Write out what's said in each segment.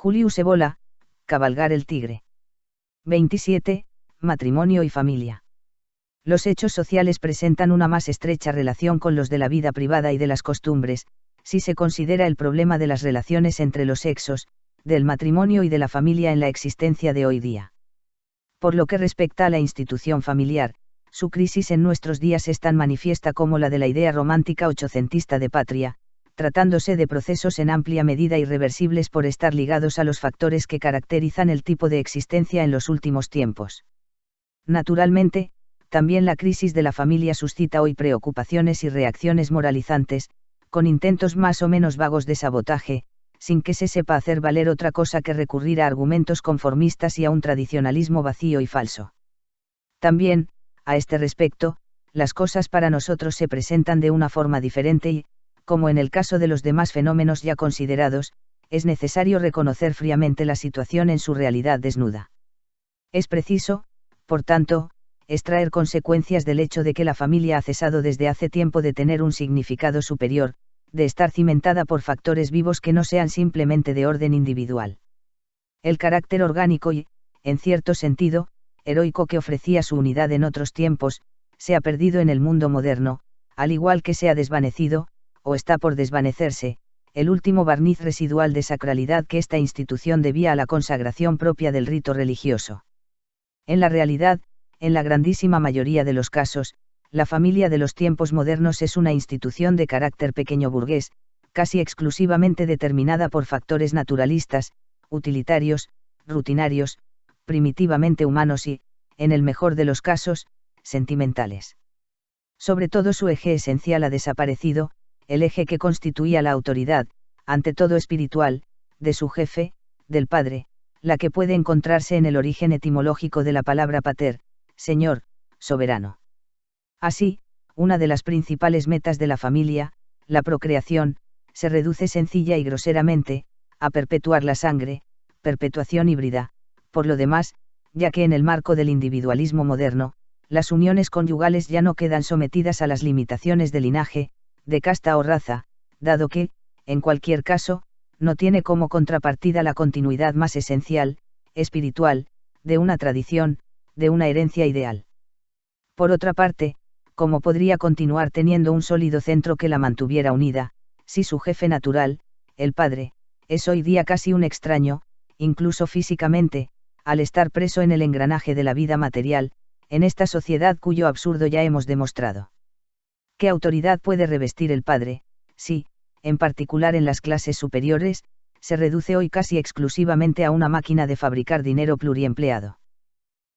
Julius Evola, cabalgar el tigre. 27. Matrimonio y familia. Los hechos sociales presentan una más estrecha relación con los de la vida privada y de las costumbres, si se considera el problema de las relaciones entre los sexos, del matrimonio y de la familia en la existencia de hoy día. Por lo que respecta a la institución familiar, su crisis en nuestros días es tan manifiesta como la de la idea romántica ochocentista de patria, tratándose de procesos en amplia medida irreversibles por estar ligados a los factores que caracterizan el tipo de existencia en los últimos tiempos. Naturalmente, también la crisis de la familia suscita hoy preocupaciones y reacciones moralizantes, con intentos más o menos vagos de sabotaje, sin que se sepa hacer valer otra cosa que recurrir a argumentos conformistas y a un tradicionalismo vacío y falso. También, a este respecto, las cosas para nosotros se presentan de una forma diferente y, como en el caso de los demás fenómenos ya considerados, es necesario reconocer fríamente la situación en su realidad desnuda. Es preciso, por tanto, extraer consecuencias del hecho de que la familia ha cesado desde hace tiempo de tener un significado superior, de estar cimentada por factores vivos que no sean simplemente de orden individual. El carácter orgánico y, en cierto sentido, heroico que ofrecía su unidad en otros tiempos, se ha perdido en el mundo moderno, al igual que se ha desvanecido, o está por desvanecerse, el último barniz residual de sacralidad que esta institución debía a la consagración propia del rito religioso. En la realidad, en la grandísima mayoría de los casos, la familia de los tiempos modernos es una institución de carácter pequeño burgués, casi exclusivamente determinada por factores naturalistas, utilitarios, rutinarios, primitivamente humanos y, en el mejor de los casos, sentimentales. Sobre todo su eje esencial ha desaparecido, el eje que constituía la autoridad, ante todo espiritual, de su jefe, del padre, la que puede encontrarse en el origen etimológico de la palabra pater, señor, soberano. Así, una de las principales metas de la familia, la procreación, se reduce sencilla y groseramente, a perpetuar la sangre, perpetuación híbrida, por lo demás, ya que en el marco del individualismo moderno, las uniones conyugales ya no quedan sometidas a las limitaciones de linaje, de casta o raza, dado que, en cualquier caso, no tiene como contrapartida la continuidad más esencial, espiritual, de una tradición, de una herencia ideal. Por otra parte, ¿cómo podría continuar teniendo un sólido centro que la mantuviera unida, si su jefe natural, el padre, es hoy día casi un extraño, incluso físicamente, al estar preso en el engranaje de la vida material, en esta sociedad cuyo absurdo ya hemos demostrado? ¿Qué autoridad puede revestir el padre, si, en particular en las clases superiores, se reduce hoy casi exclusivamente a una máquina de fabricar dinero pluriempleado?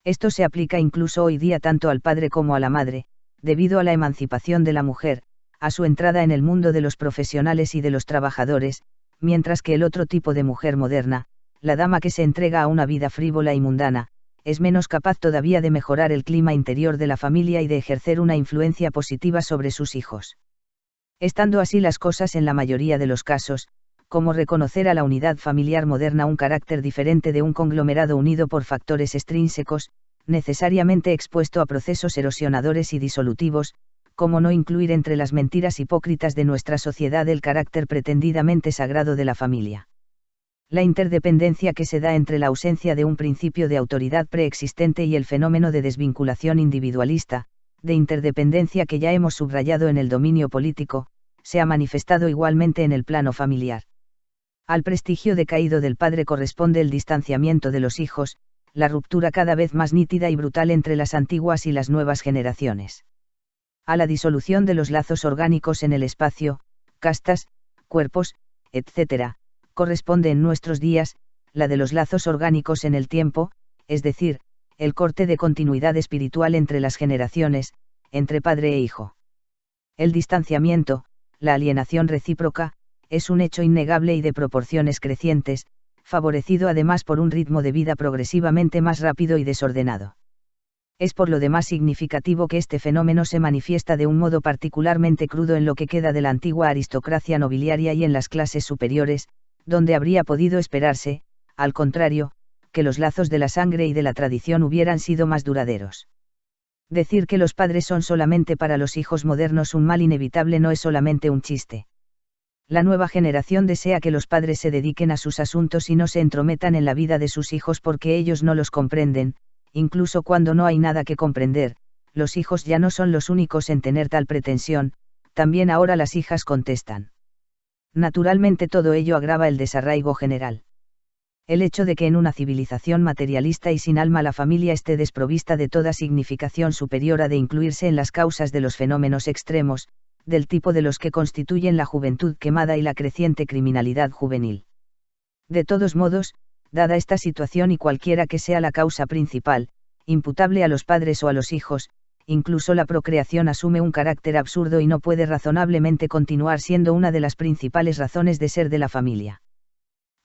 Esto se aplica incluso hoy día tanto al padre como a la madre, debido a la emancipación de la mujer, a su entrada en el mundo de los profesionales y de los trabajadores, mientras que el otro tipo de mujer moderna, la dama que se entrega a una vida frívola y mundana, es menos capaz todavía de mejorar el clima interior de la familia y de ejercer una influencia positiva sobre sus hijos. Estando así las cosas en la mayoría de los casos, ¿cómo reconocer a la unidad familiar moderna un carácter diferente de un conglomerado unido por factores extrínsecos, necesariamente expuesto a procesos erosionadores y disolutivos, cómo no incluir entre las mentiras hipócritas de nuestra sociedad el carácter pretendidamente sagrado de la familia? La interdependencia que se da entre la ausencia de un principio de autoridad preexistente y el fenómeno de desvinculación individualista, de interdependencia que ya hemos subrayado en el dominio político, se ha manifestado igualmente en el plano familiar. Al prestigio decaído del padre corresponde el distanciamiento de los hijos, la ruptura cada vez más nítida y brutal entre las antiguas y las nuevas generaciones. A la disolución de los lazos orgánicos en el espacio, castas, cuerpos, etc., corresponde en nuestros días, la de los lazos orgánicos en el tiempo, es decir, el corte de continuidad espiritual entre las generaciones, entre padre e hijo. El distanciamiento, la alienación recíproca, es un hecho innegable y de proporciones crecientes, favorecido además por un ritmo de vida progresivamente más rápido y desordenado. Es por lo demás significativo que este fenómeno se manifiesta de un modo particularmente crudo en lo que queda de la antigua aristocracia nobiliaria y en las clases superiores, donde habría podido esperarse, al contrario, que los lazos de la sangre y de la tradición hubieran sido más duraderos. Decir que los padres son solamente para los hijos modernos un mal inevitable no es solamente un chiste. La nueva generación desea que los padres se dediquen a sus asuntos y no se entrometan en la vida de sus hijos porque ellos no los comprenden, incluso cuando no hay nada que comprender. Los hijos ya no son los únicos en tener tal pretensión, también ahora las hijas contestan. Naturalmente todo ello agrava el desarraigo general. El hecho de que en una civilización materialista y sin alma la familia esté desprovista de toda significación superior ha de incluirse en las causas de los fenómenos extremos, del tipo de los que constituyen la juventud quemada y la creciente criminalidad juvenil. De todos modos, dada esta situación y cualquiera que sea la causa principal, imputable a los padres o a los hijos, incluso la procreación asume un carácter absurdo y no puede razonablemente continuar siendo una de las principales razones de ser de la familia.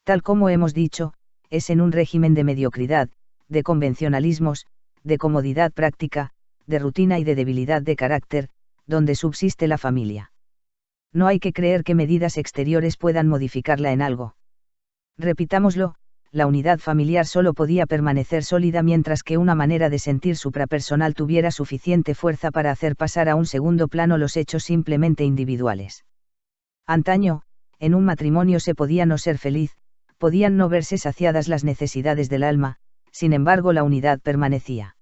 Tal como hemos dicho, es en un régimen de mediocridad, de convencionalismos, de comodidad práctica, de rutina y de debilidad de carácter, donde subsiste la familia. No hay que creer que medidas exteriores puedan modificarla en algo. Repitámoslo, la unidad familiar solo podía permanecer sólida mientras que una manera de sentir suprapersonal tuviera suficiente fuerza para hacer pasar a un segundo plano los hechos simplemente individuales. Antaño, en un matrimonio se podía no ser feliz, podían no verse saciadas las necesidades del alma, sin embargo la unidad permanecía.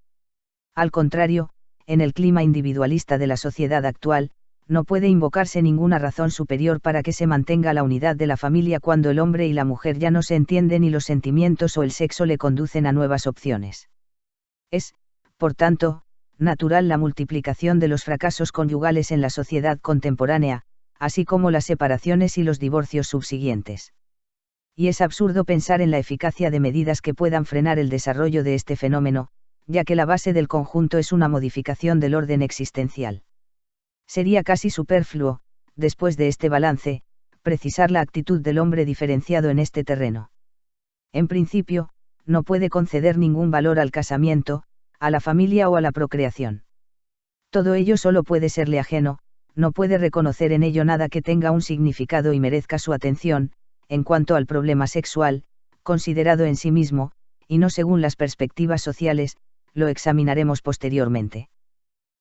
Al contrario, en el clima individualista de la sociedad actual, no puede invocarse ninguna razón superior para que se mantenga la unidad de la familia cuando el hombre y la mujer ya no se entienden y los sentimientos o el sexo le conducen a nuevas opciones. Es, por tanto, natural la multiplicación de los fracasos conyugales en la sociedad contemporánea, así como las separaciones y los divorcios subsiguientes. Y es absurdo pensar en la eficacia de medidas que puedan frenar el desarrollo de este fenómeno, ya que la base del conjunto es una modificación del orden existencial. Sería casi superfluo, después de este balance, precisar la actitud del hombre diferenciado en este terreno. En principio, no puede conceder ningún valor al casamiento, a la familia o a la procreación. Todo ello solo puede serle ajeno, no puede reconocer en ello nada que tenga un significado y merezca su atención, en cuanto al problema sexual, considerado en sí mismo, y no según las perspectivas sociales, lo examinaremos posteriormente.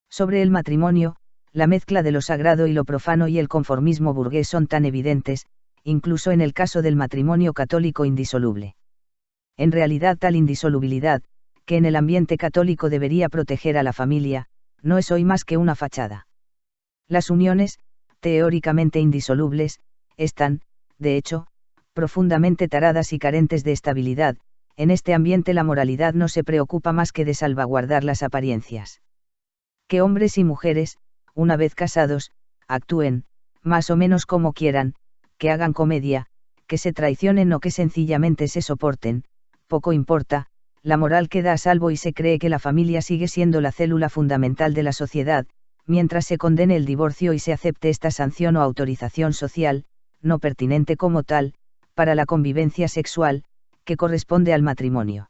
Sobre el matrimonio, la mezcla de lo sagrado y lo profano y el conformismo burgués son tan evidentes, incluso en el caso del matrimonio católico indisoluble. En realidad tal indisolubilidad, que en el ambiente católico debería proteger a la familia, no es hoy más que una fachada. Las uniones, teóricamente indisolubles, están, de hecho, profundamente taradas y carentes de estabilidad. En este ambiente la moralidad no se preocupa más que de salvaguardar las apariencias. Que hombres y mujeres, una vez casados, actúen, más o menos como quieran, que hagan comedia, que se traicionen o que sencillamente se soporten, poco importa, la moral queda a salvo y se cree que la familia sigue siendo la célula fundamental de la sociedad, mientras se condene el divorcio y se acepte esta sanción o autorización social, no pertinente como tal, para la convivencia sexual, que corresponde al matrimonio.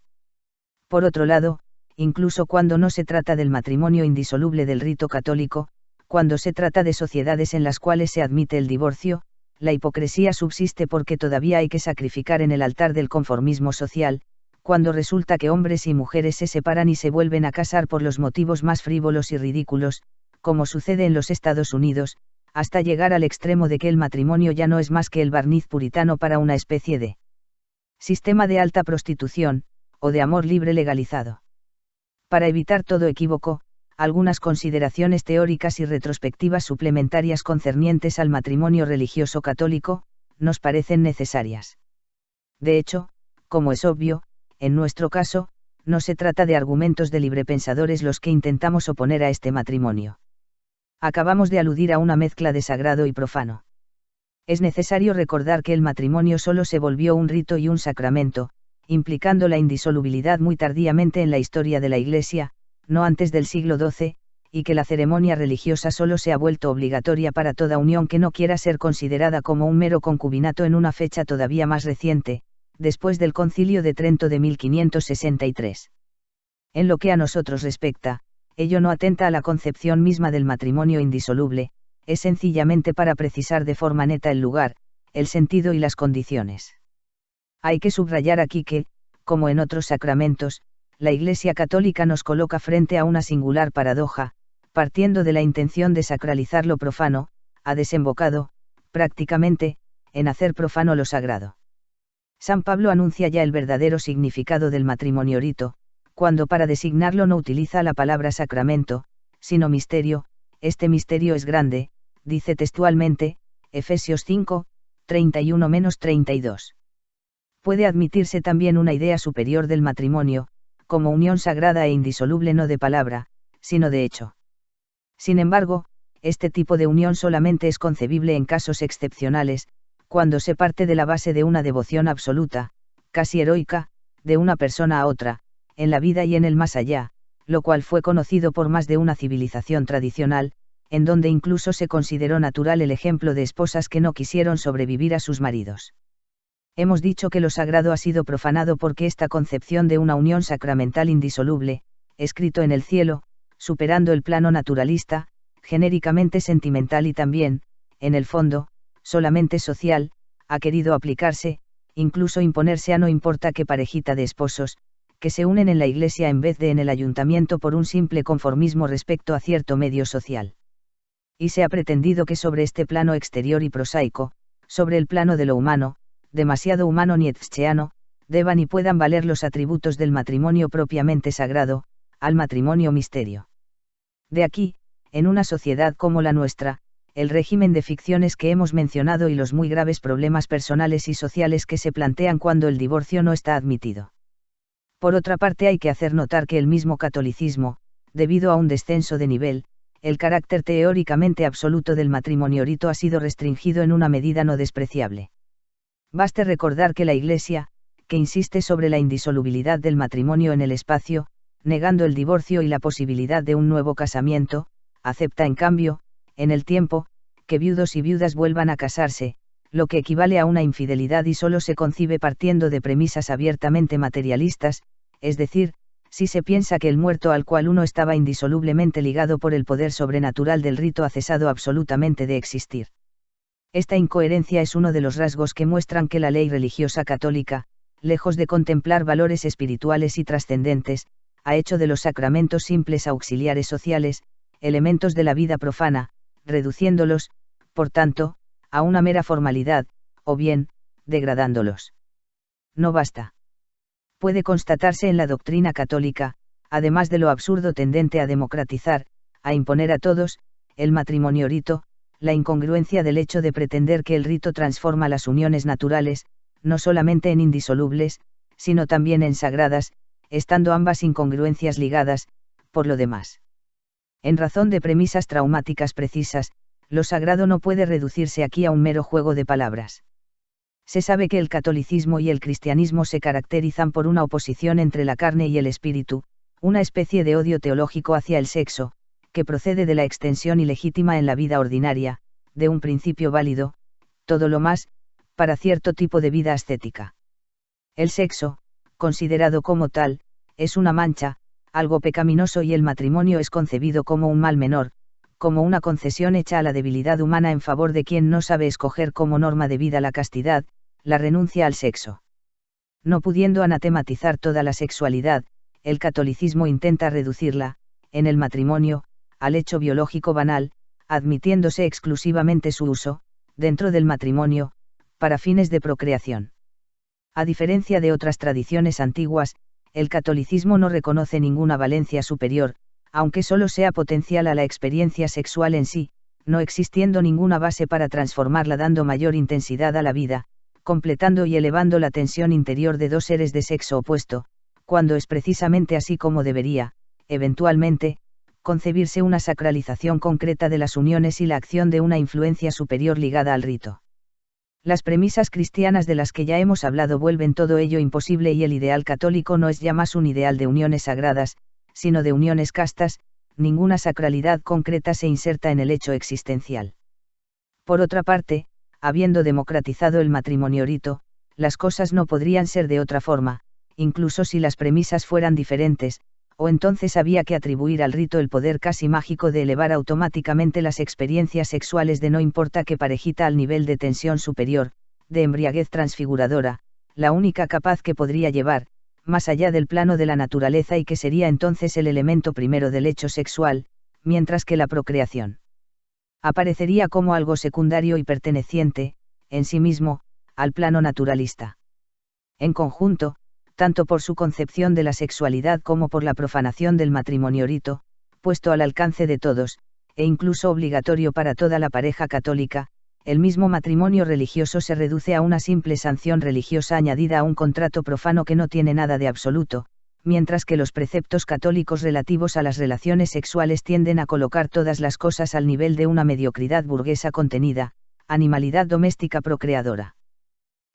Por otro lado, incluso cuando no se trata del matrimonio indisoluble del rito católico, cuando se trata de sociedades en las cuales se admite el divorcio, la hipocresía subsiste porque todavía hay que sacrificar en el altar del conformismo social, cuando resulta que hombres y mujeres se separan y se vuelven a casar por los motivos más frívolos y ridículos, como sucede en los Estados Unidos, hasta llegar al extremo de que el matrimonio ya no es más que el barniz puritano para una especie de sistema de alta prostitución, o de amor libre legalizado. Para evitar todo equívoco, algunas consideraciones teóricas y retrospectivas suplementarias concernientes al matrimonio religioso católico, nos parecen necesarias. De hecho, como es obvio, en nuestro caso, no se trata de argumentos de librepensadores los que intentamos oponer a este matrimonio. Acabamos de aludir a una mezcla de sagrado y profano. Es necesario recordar que el matrimonio solo se volvió un rito y un sacramento, implicando la indisolubilidad muy tardíamente en la historia de la Iglesia, no antes del siglo XII, y que la ceremonia religiosa solo se ha vuelto obligatoria para toda unión que no quiera ser considerada como un mero concubinato en una fecha todavía más reciente, después del Concilio de Trento de 1563. En lo que a nosotros respecta, ello no atenta a la concepción misma del matrimonio indisoluble, es sencillamente para precisar de forma neta el lugar, el sentido y las condiciones. Hay que subrayar aquí que, como en otros sacramentos, la Iglesia Católica nos coloca frente a una singular paradoja, partiendo de la intención de sacralizar lo profano, ha desembocado, prácticamente, en hacer profano lo sagrado. San Pablo anuncia ya el verdadero significado del matrimonio rito, cuando para designarlo no utiliza la palabra sacramento, sino misterio. Este misterio es grande, dice textualmente, Efesios 5, 31-32. Puede admitirse también una idea superior del matrimonio, como unión sagrada e indisoluble no de palabra, sino de hecho. Sin embargo, este tipo de unión solamente es concebible en casos excepcionales, cuando se parte de la base de una devoción absoluta, casi heroica, de una persona a otra, en la vida y en el más allá, lo cual fue conocido por más de una civilización tradicional, en donde incluso se consideró natural el ejemplo de esposas que no quisieron sobrevivir a sus maridos. Hemos dicho que lo sagrado ha sido profanado porque esta concepción de una unión sacramental indisoluble, escrito en el cielo, superando el plano naturalista, genéricamente sentimental y también, en el fondo, solamente social, ha querido aplicarse, incluso imponerse a no importa qué parejita de esposos, que se unen en la iglesia en vez de en el ayuntamiento por un simple conformismo respecto a cierto medio social. Y se ha pretendido que sobre este plano exterior y prosaico, sobre el plano de lo humano, demasiado humano nietzscheano, deban y puedan valer los atributos del matrimonio propiamente sagrado, al matrimonio misterio. De aquí, en una sociedad como la nuestra, el régimen de ficciones que hemos mencionado y los muy graves problemas personales y sociales que se plantean cuando el divorcio no está admitido. Por otra parte, hay que hacer notar que el mismo catolicismo, debido a un descenso de nivel, el carácter teóricamente absoluto del matrimonio rito ha sido restringido en una medida no despreciable. Baste recordar que la Iglesia, que insiste sobre la indisolubilidad del matrimonio en el espacio, negando el divorcio y la posibilidad de un nuevo casamiento, acepta en cambio, en el tiempo, que viudos y viudas vuelvan a casarse, lo que equivale a una infidelidad y solo se concibe partiendo de premisas abiertamente materialistas, es decir, si se piensa que el muerto al cual uno estaba indisolublemente ligado por el poder sobrenatural del rito ha cesado absolutamente de existir. Esta incoherencia es uno de los rasgos que muestran que la ley religiosa católica, lejos de contemplar valores espirituales y trascendentes, ha hecho de los sacramentos simples auxiliares sociales, elementos de la vida profana, reduciéndolos, por tanto, a una mera formalidad, o bien, degradándolos. No basta. Puede constatarse en la doctrina católica, además de lo absurdo tendente a democratizar, a imponer a todos, el matrimonio rito, la incongruencia del hecho de pretender que el rito transforma las uniones naturales, no solamente en indisolubles, sino también en sagradas, estando ambas incongruencias ligadas, por lo demás. En razón de premisas traumáticas precisas, lo sagrado no puede reducirse aquí a un mero juego de palabras. Se sabe que el catolicismo y el cristianismo se caracterizan por una oposición entre la carne y el espíritu, una especie de odio teológico hacia el sexo, que procede de la extensión ilegítima en la vida ordinaria, de un principio válido, todo lo más, para cierto tipo de vida ascética. El sexo, considerado como tal, es una mancha, algo pecaminoso y el matrimonio es concebido como un mal menor, como una concesión hecha a la debilidad humana en favor de quien no sabe escoger como norma de vida la castidad, la renuncia al sexo. No pudiendo anatematizar toda la sexualidad, el catolicismo intenta reducirla, en el matrimonio, al hecho biológico banal, admitiéndose exclusivamente su uso, dentro del matrimonio, para fines de procreación. A diferencia de otras tradiciones antiguas, el catolicismo no reconoce ninguna valencia superior, aunque solo sea potencial a la experiencia sexual en sí, no existiendo ninguna base para transformarla dando mayor intensidad a la vida, completando y elevando la tensión interior de dos seres de sexo opuesto, cuando es precisamente así como debería, eventualmente, concebirse una sacralización concreta de las uniones y la acción de una influencia superior ligada al rito. Las premisas cristianas de las que ya hemos hablado vuelven todo ello imposible y el ideal católico no es ya más un ideal de uniones sagradas, sino de uniones castas, ninguna sacralidad concreta se inserta en el hecho existencial. Por otra parte, habiendo democratizado el matrimonio rito, las cosas no podrían ser de otra forma, incluso si las premisas fueran diferentes, o entonces había que atribuir al rito el poder casi mágico de elevar automáticamente las experiencias sexuales de no importa qué parejita al nivel de tensión superior, de embriaguez transfiguradora, la única capaz que podría llevar, más allá del plano de la naturaleza y que sería entonces el elemento primero del hecho sexual, mientras que la procreación Aparecería como algo secundario y perteneciente, en sí mismo, al plano naturalista. En conjunto, tanto por su concepción de la sexualidad como por la profanación del matrimonio rito, puesto al alcance de todos, e incluso obligatorio para toda la pareja católica, el mismo matrimonio religioso se reduce a una simple sanción religiosa añadida a un contrato profano que no tiene nada de absoluto, mientras que los preceptos católicos relativos a las relaciones sexuales tienden a colocar todas las cosas al nivel de una mediocridad burguesa contenida, animalidad doméstica procreadora.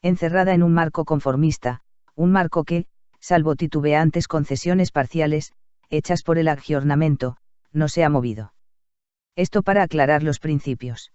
Encerrada en un marco conformista, un marco que, salvo titubeantes concesiones parciales, hechas por el aggiornamento, no se ha movido. Esto para aclarar los principios.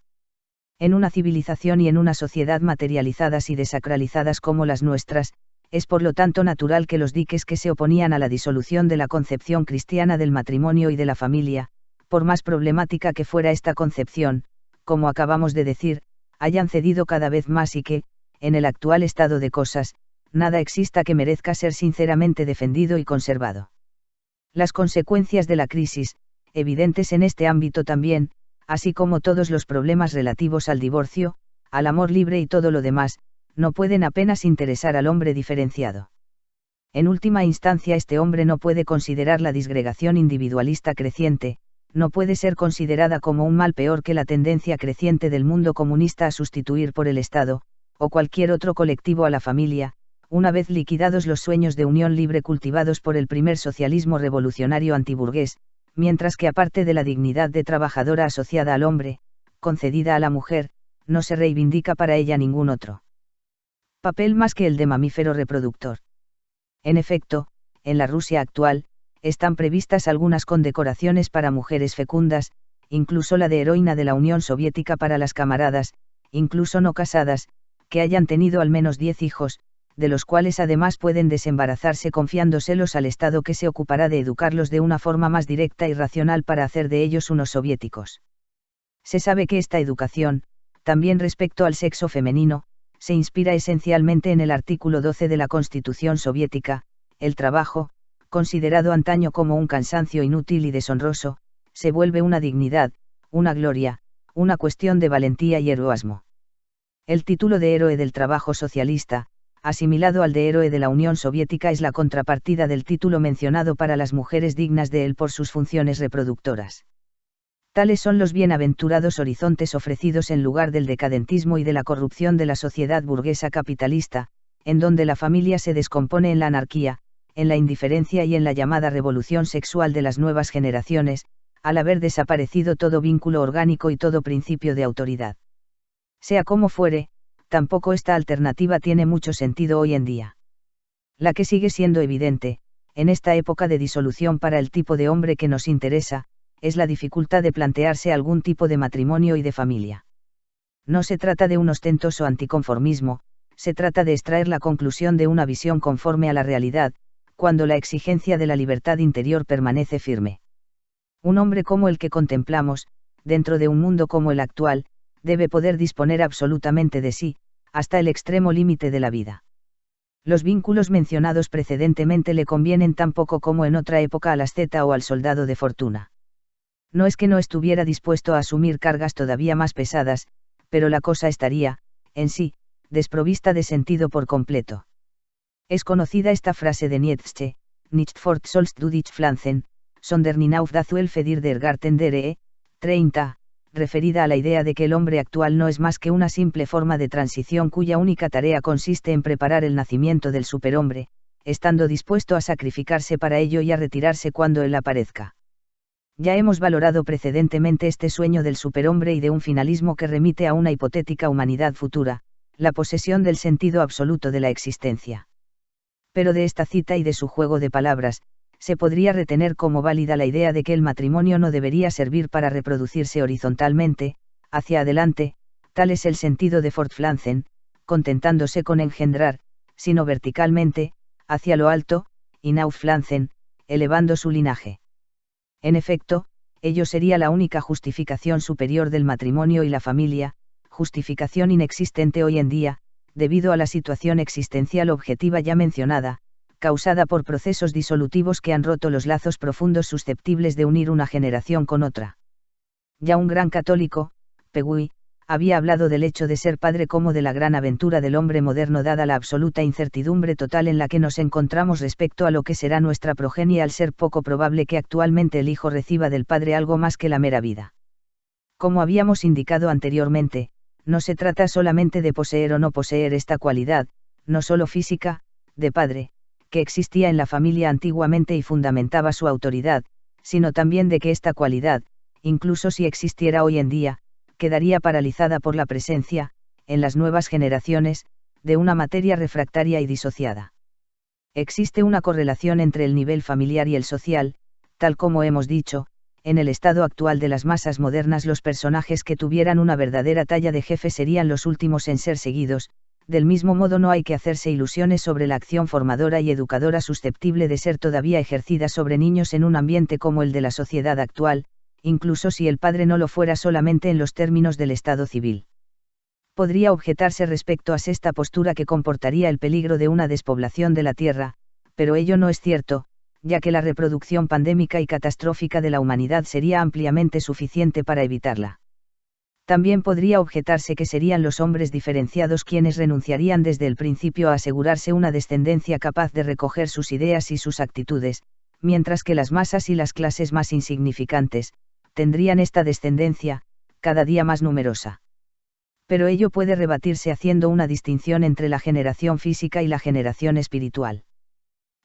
En una civilización y en una sociedad materializadas y desacralizadas como las nuestras, es por lo tanto natural que los diques que se oponían a la disolución de la concepción cristiana del matrimonio y de la familia, por más problemática que fuera esta concepción, como acabamos de decir, hayan cedido cada vez más y que, en el actual estado de cosas, nada exista que merezca ser sinceramente defendido y conservado. Las consecuencias de la crisis, evidentes en este ámbito también, así como todos los problemas relativos al divorcio, al amor libre y todo lo demás, no pueden apenas interesar al hombre diferenciado. En última instancia, este hombre no puede considerar la disgregación individualista creciente, no puede ser considerada como un mal peor que la tendencia creciente del mundo comunista a sustituir por el Estado, o cualquier otro colectivo a la familia, una vez liquidados los sueños de unión libre cultivados por el primer socialismo revolucionario antiburgués, mientras que aparte de la dignidad de trabajadora asociada al hombre, concedida a la mujer, no se reivindica para ella ningún otro papel más que el de mamífero reproductor. En efecto, en la Rusia actual, están previstas algunas condecoraciones para mujeres fecundas, incluso la de heroína de la Unión Soviética para las camaradas, incluso no casadas, que hayan tenido al menos 10 hijos, de los cuales además pueden desembarazarse confiándoselos al Estado que se ocupará de educarlos de una forma más directa y racional para hacer de ellos unos soviéticos. Se sabe que esta educación, también respecto al sexo femenino, se inspira esencialmente en el artículo 12 de la Constitución soviética: el trabajo, considerado antaño como un cansancio inútil y deshonroso, se vuelve una dignidad, una gloria, una cuestión de valentía y heroísmo. El título de héroe del trabajo socialista, asimilado al de héroe de la Unión Soviética, es la contrapartida del título mencionado para las mujeres dignas de él por sus funciones reproductoras. Tales son los bienaventurados horizontes ofrecidos en lugar del decadentismo y de la corrupción de la sociedad burguesa capitalista, en donde la familia se descompone en la anarquía, en la indiferencia y en la llamada revolución sexual de las nuevas generaciones, al haber desaparecido todo vínculo orgánico y todo principio de autoridad. Sea como fuere, tampoco esta alternativa tiene mucho sentido hoy en día. La que sigue siendo evidente, en esta época de disolución para el tipo de hombre que nos interesa, es la dificultad de plantearse algún tipo de matrimonio y de familia. No se trata de un ostentoso anticonformismo, se trata de extraer la conclusión de una visión conforme a la realidad, cuando la exigencia de la libertad interior permanece firme. Un hombre como el que contemplamos, dentro de un mundo como el actual, debe poder disponer absolutamente de sí, hasta el extremo límite de la vida. Los vínculos mencionados precedentemente le convienen tan poco como en otra época al asceta o al soldado de fortuna. No es que no estuviera dispuesto a asumir cargas todavía más pesadas, pero la cosa estaría, en sí, desprovista de sentido por completo. Es conocida esta frase de Nietzsche: Nicht fort sollst du dich pflanzen, sondern hinauf dazu el Fedir der Garten der 30, referida a la idea de que el hombre actual no es más que una simple forma de transición cuya única tarea consiste en preparar el nacimiento del superhombre, estando dispuesto a sacrificarse para ello y a retirarse cuando él aparezca. Ya hemos valorado precedentemente este sueño del superhombre y de un finalismo que remite a una hipotética humanidad futura, la posesión del sentido absoluto de la existencia. Pero de esta cita y de su juego de palabras, se podría retener como válida la idea de que el matrimonio no debería servir para reproducirse horizontalmente, hacia adelante, tal es el sentido de fortpflanzen, contentándose con engendrar, sino verticalmente, hacia lo alto, hinaufpflanzen, elevando su linaje. En efecto, ello sería la única justificación superior del matrimonio y la familia, justificación inexistente hoy en día, debido a la situación existencial objetiva ya mencionada, causada por procesos disolutivos que han roto los lazos profundos susceptibles de unir una generación con otra. Ya un gran católico, Pegui, había hablado del hecho de ser padre como de la gran aventura del hombre moderno dada la absoluta incertidumbre total en la que nos encontramos respecto a lo que será nuestra progenie al ser poco probable que actualmente el hijo reciba del padre algo más que la mera vida. Como habíamos indicado anteriormente, no se trata solamente de poseer o no poseer esta cualidad, no solo física, de padre, que existía en la familia antiguamente y fundamentaba su autoridad, sino también de que esta cualidad, incluso si existiera hoy en día, quedaría paralizada por la presencia, en las nuevas generaciones, de una materia refractaria y disociada. Existe una correlación entre el nivel familiar y el social, tal como hemos dicho, en el estado actual de las masas modernas los personajes que tuvieran una verdadera talla de jefe serían los últimos en ser seguidos, del mismo modo no hay que hacerse ilusiones sobre la acción formadora y educadora susceptible de ser todavía ejercida sobre niños en un ambiente como el de la sociedad actual, incluso si el padre no lo fuera solamente en los términos del estado civil. Podría objetarse respecto a esta postura que comportaría el peligro de una despoblación de la Tierra, pero ello no es cierto, ya que la reproducción pandémica y catastrófica de la humanidad sería ampliamente suficiente para evitarla. También podría objetarse que serían los hombres diferenciados quienes renunciarían desde el principio a asegurarse una descendencia capaz de recoger sus ideas y sus actitudes, mientras que las masas y las clases más insignificantes, tendrían esta descendencia, cada día más numerosa. Pero ello puede rebatirse haciendo una distinción entre la generación física y la generación espiritual.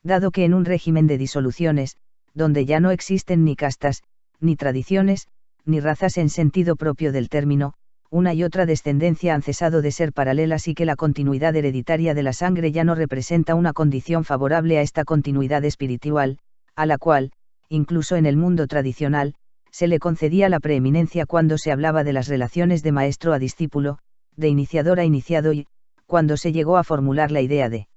Dado que en un régimen de disoluciones, donde ya no existen ni castas, ni tradiciones, ni razas en sentido propio del término, una y otra descendencia han cesado de ser paralelas y que la continuidad hereditaria de la sangre ya no representa una condición favorable a esta continuidad espiritual, a la cual, incluso en el mundo tradicional, se le concedía la preeminencia cuando se hablaba de las relaciones de maestro a discípulo, de iniciador a iniciado y, cuando se llegó a formular la idea de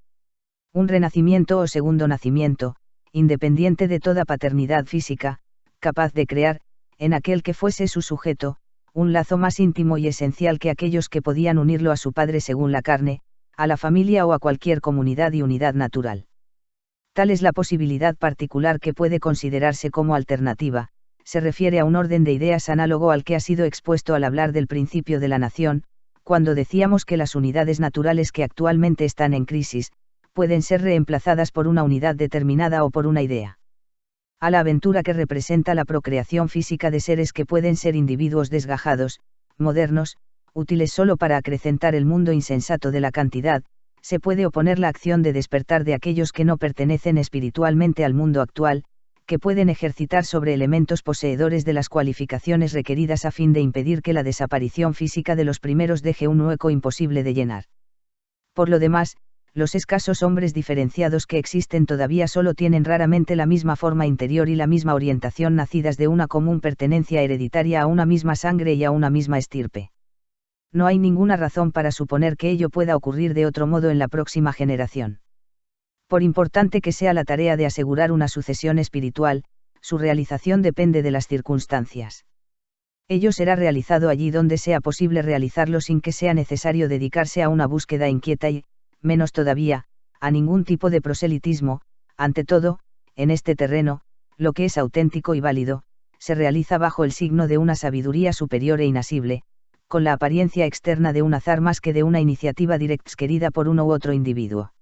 un renacimiento o segundo nacimiento, independiente de toda paternidad física, capaz de crear, en aquel que fuese su sujeto, un lazo más íntimo y esencial que aquellos que podían unirlo a su padre según la carne, a la familia o a cualquier comunidad y unidad natural. Tal es la posibilidad particular que puede considerarse como alternativa, se refiere a un orden de ideas análogo al que ha sido expuesto al hablar del principio de la nación, cuando decíamos que las unidades naturales que actualmente están en crisis, pueden ser reemplazadas por una unidad determinada o por una idea. A la aventura que representa la procreación física de seres que pueden ser individuos desgajados, modernos, útiles solo para acrecentar el mundo insensato de la cantidad, se puede oponer la acción de despertar de aquellos que no pertenecen espiritualmente al mundo actual, que pueden ejercitar sobre elementos poseedores de las cualificaciones requeridas a fin de impedir que la desaparición física de los primeros deje un hueco imposible de llenar. Por lo demás, los escasos hombres diferenciados que existen todavía solo tienen raramente la misma forma interior y la misma orientación nacidas de una común pertenencia hereditaria a una misma sangre y a una misma estirpe. No hay ninguna razón para suponer que ello pueda ocurrir de otro modo en la próxima generación. Por importante que sea la tarea de asegurar una sucesión espiritual, su realización depende de las circunstancias. Ello será realizado allí donde sea posible realizarlo sin que sea necesario dedicarse a una búsqueda inquieta y, menos todavía, a ningún tipo de proselitismo. Ante todo, en este terreno, lo que es auténtico y válido, se realiza bajo el signo de una sabiduría superior e inasible, con la apariencia externa de un azar más que de una iniciativa directa querida por uno u otro individuo.